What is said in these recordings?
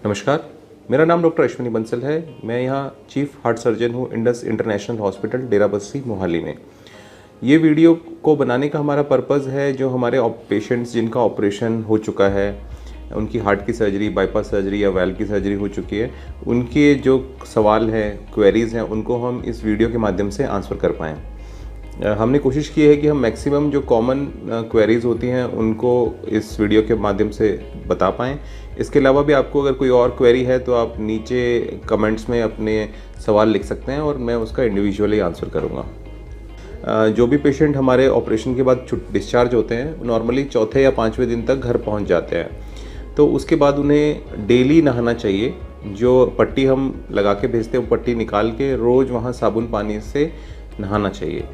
नमस्कार, मेरा नाम डॉक्टर अश्विनी बंसल है। मैं यहाँ चीफ हार्ट सर्जन हूँ Indus international hospital Derabassi Mohali में। ये वीडियो को बनाने का हमारा पर्पज़ है, जो हमारे पेशेंट्स जिनका ऑपरेशन हो चुका है, उनकी हार्ट की सर्जरी, बाईपास सर्जरी या वैल्व की सर्जरी हो चुकी है, उनके जो सवाल हैं, क्वेरीज़ हैं, उनको हम इस वीडियो के माध्यम से आंसर कर पाएँ। हमने कोशिश की है कि हम मैक्सिमम जो कॉमन क्वेरीज़ होती हैं उनको इस वीडियो के माध्यम से बता पाएँ। इसके अलावा भी आपको अगर कोई और क्वेरी है तो आप नीचे कमेंट्स में अपने सवाल लिख सकते हैं और मैं उसका इंडिविजुअली आंसर करूँगा। जो भी पेशेंट हमारे ऑपरेशन के बाद डिस्चार्ज होते हैं, नॉर्मली चौथे या 5वें दिन तक घर पहुँच जाते हैं। तो उसके बाद उन्हें डेली नहाना चाहिए। जो पट्टी हम लगा के भेजते हैं वो पट्टी निकाल के रोज़ वहाँ साबुन पानी से नहाना चाहिए।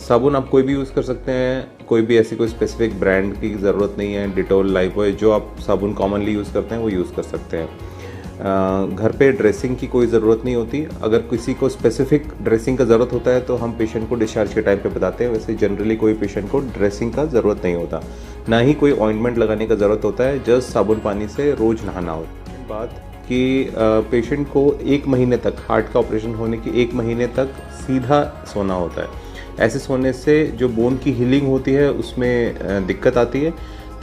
साबुन आप कोई भी यूज़ कर सकते हैं, कोई भी ऐसी कोई स्पेसिफिक ब्रांड की ज़रूरत नहीं है। डिटोल, लाइफबॉय, जो आप साबुन कॉमनली यूज़ करते हैं वो यूज़ कर सकते हैं। घर पे ड्रेसिंग की कोई ज़रूरत नहीं होती। अगर किसी को स्पेसिफिक ड्रेसिंग का ज़रूरत होता है तो हम पेशेंट को डिस्चार्ज के टाइम पे बताते हैं। वैसे जनरली कोई पेशेंट को ड्रेसिंग का ज़रूरत नहीं होता, ना ही कोई ऑइंटमेंट लगाने का ज़रूरत होता है। जस्ट साबुन पानी से रोज़ नहाना होता है। बात कि पेशेंट को 1 महीने तक, हार्ट का ऑपरेशन होने के 1 महीने तक सीधा सोना होता है। ऐसे सोने से जो बोन की हीलिंग होती है उसमें दिक्कत आती है,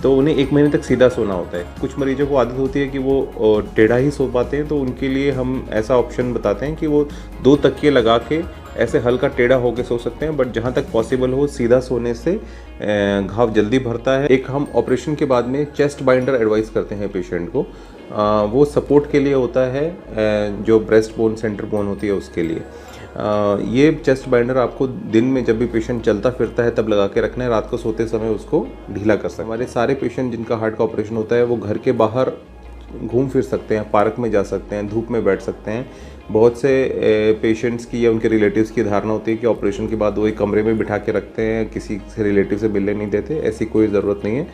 तो उन्हें 1 महीने तक सीधा सोना होता है। कुछ मरीजों को आदत होती है कि वो टेढ़ा ही सो पाते हैं, तो उनके लिए हम ऐसा ऑप्शन बताते हैं कि वो 2 तकिए लगा के ऐसे हल्का टेढ़ा होकर सो सकते हैं। बट जहाँ तक पॉसिबल हो, सीधा सोने से घाव जल्दी भरता है। एक हम ऑपरेशन के बाद में चेस्ट बाइंडर एडवाइस करते हैं पेशेंट को। वो सपोर्ट के लिए होता है, जो ब्रेस्ट बोन, सेंटर बोन होती है उसके लिए। ये चेस्ट बाइंडर आपको दिन में जब भी पेशेंट चलता फिरता है तब लगा के रखना है। रात को सोते समय उसको ढीला कर सकते हैं। हमारे सारे पेशेंट जिनका हार्ट का ऑपरेशन होता है वो घर के बाहर घूम फिर सकते हैं, पार्क में जा सकते हैं, धूप में बैठ सकते हैं। बहुत से पेशेंट्स की या उनके रिलेटिव्स की धारणा होती है कि ऑपरेशन के बाद वो एक कमरे में बिठा के रखते हैं, किसी से रिलेटिव से मिलने नहीं देते। ऐसी कोई ज़रूरत नहीं है,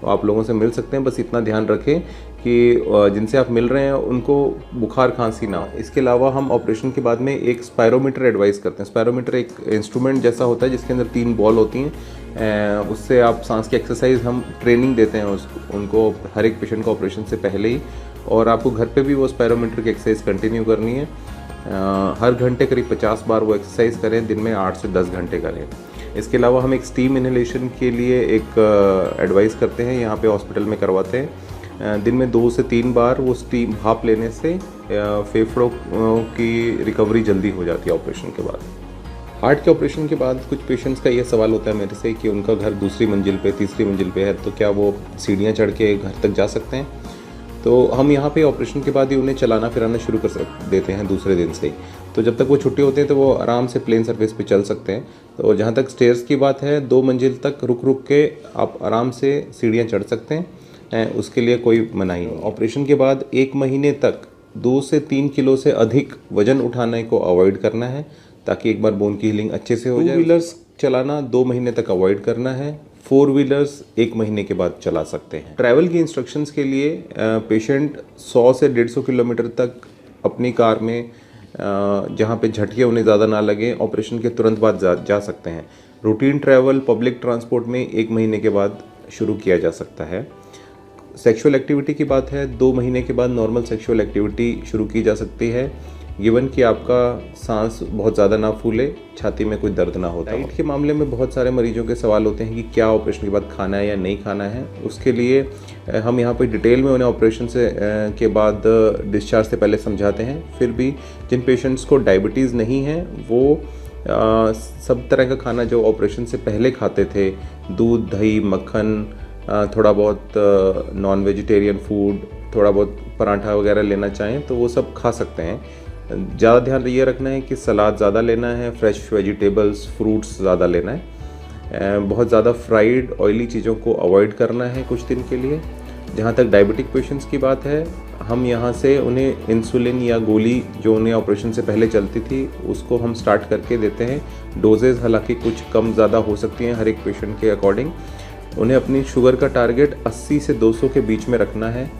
आप लोगों से मिल सकते हैं। बस इतना ध्यान रखें कि जिनसे आप मिल रहे हैं उनको बुखार खांसी ना हो। इसके अलावा हम ऑपरेशन के बाद में एक स्पायरोमीटर एडवाइस करते हैं। स्पायरोमीटर एक इंस्ट्रूमेंट जैसा होता है जिसके अंदर 3 बॉल होती हैं। उससे आप सांस की एक्सरसाइज हम ट्रेनिंग देते हैं उनको हर एक पेशेंट को ऑपरेशन से पहले ही। और आपको घर पे भी वो स्पायरोमीटर की एक्सरसाइज कंटिन्यू करनी है। हर घंटे करीब 50 बार वो एक्सरसाइज करें, दिन में 8 से 10 घंटे करें। इसके अलावा हम एक स्टीम इनहेलेशन के लिए एक एडवाइस करते हैं, यहाँ पे हॉस्पिटल में करवाते हैं। दिन में 2 से 3 बार वो स्टीम भाप लेने से फेफड़ों की रिकवरी जल्दी हो जाती है ऑपरेशन के बाद। हार्ट के ऑपरेशन के बाद कुछ पेशेंट्स का ये सवाल होता है मेरे से कि उनका घर दूसरी मंजिल पे, तीसरी मंजिल पे है, तो क्या वो सीढ़ियाँ चढ़ के घर तक जा सकते हैं? तो हम यहाँ पे ऑपरेशन के बाद ही उन्हें चलाना फिराना शुरू कर देते हैं दूसरे दिन से ही। तो जब तक वो छुट्टी होते हैं तो वो आराम से प्लेन सरफेस पे चल सकते हैं। तो जहाँ तक स्टेयर्स की बात है, 2 मंजिल तक रुक रुक के आप आराम से सीढ़ियाँ चढ़ सकते हैं, उसके लिए कोई मनाही नहीं। ऑपरेशन के बाद 1 महीने तक 2 से 3 किलो से अधिक वजन उठाने को अवॉइड करना है, ताकि एक बार बोन की हीलिंग अच्छे से हो जाए। 2 व्हीलर्स चलाना 2 महीने तक अवॉइड करना है। 4 व्हीलर्स 1 महीने के बाद चला सकते हैं। ट्रैवल की इंस्ट्रक्शंस के लिए पेशेंट 100 से 150 किलोमीटर तक अपनी कार में, जहाँ पे झटके उन्हें ज़्यादा ना लगे, ऑपरेशन के तुरंत बाद जा सकते हैं। रूटीन ट्रैवल पब्लिक ट्रांसपोर्ट में 1 महीने के बाद शुरू किया जा सकता है। सेक्सुअल एक्टिविटी की बात है, 2 महीने के बाद नॉर्मल सेक्सुअल एक्टिविटी शुरू की जा सकती है, गिवन कि आपका सांस बहुत ज़्यादा ना फूले, छाती में कोई दर्द ना होता। डाइट के मामले में बहुत सारे मरीजों के सवाल होते हैं कि क्या ऑपरेशन के बाद खाना है या नहीं खाना है। उसके लिए हम यहाँ पे डिटेल में उन्हें ऑपरेशन से के बाद डिस्चार्ज से पहले समझाते हैं। फिर भी जिन पेशेंट्स को डायबिटीज़ नहीं है वो सब तरह का खाना जो ऑपरेशन से पहले खाते थे, दूध, दही, मक्खन, थोड़ा बहुत नॉन वेजिटेरियन फूड, थोड़ा बहुत पराठा वगैरह लेना चाहें तो वो सब खा सकते हैं। ज़्यादा ध्यान ये रखना है कि सलाद ज़्यादा लेना है, फ्रेश वेजिटेबल्स, फ्रूट्स ज़्यादा लेना है। बहुत ज़्यादा फ्राइड ऑयली चीज़ों को अवॉइड करना है कुछ दिन के लिए। जहाँ तक डायबिटिक पेशेंट्स की बात है, हम यहाँ से उन्हें इंसुलिन या गोली जो उन्हें ऑपरेशन से पहले चलती थी उसको हम स्टार्ट करके देते हैं। डोजेज़ हालांकि कुछ कम ज़्यादा हो सकती हैं हर एक पेशेंट के अकॉर्डिंग। उन्हें अपनी शुगर का टारगेट 80 से 200 के बीच में रखना है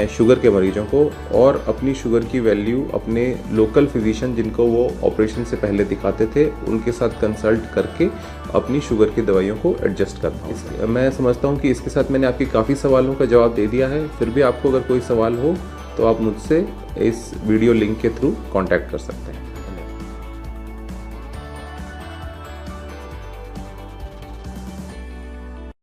शुगर के मरीजों को, और अपनी शुगर की वैल्यू अपने लोकल फिजिशियन जिनको वो ऑपरेशन से पहले दिखाते थे उनके साथ कंसल्ट करके अपनी शुगर की दवाइयों को एडजस्ट करना है। मैं समझता हूँ कि इसके साथ मैंने आपके काफ़ी सवालों का जवाब दे दिया है। फिर भी आपको अगर कोई सवाल हो तो आप मुझसे इस वीडियो लिंक के थ्रू कांटेक्ट कर सकते हैं।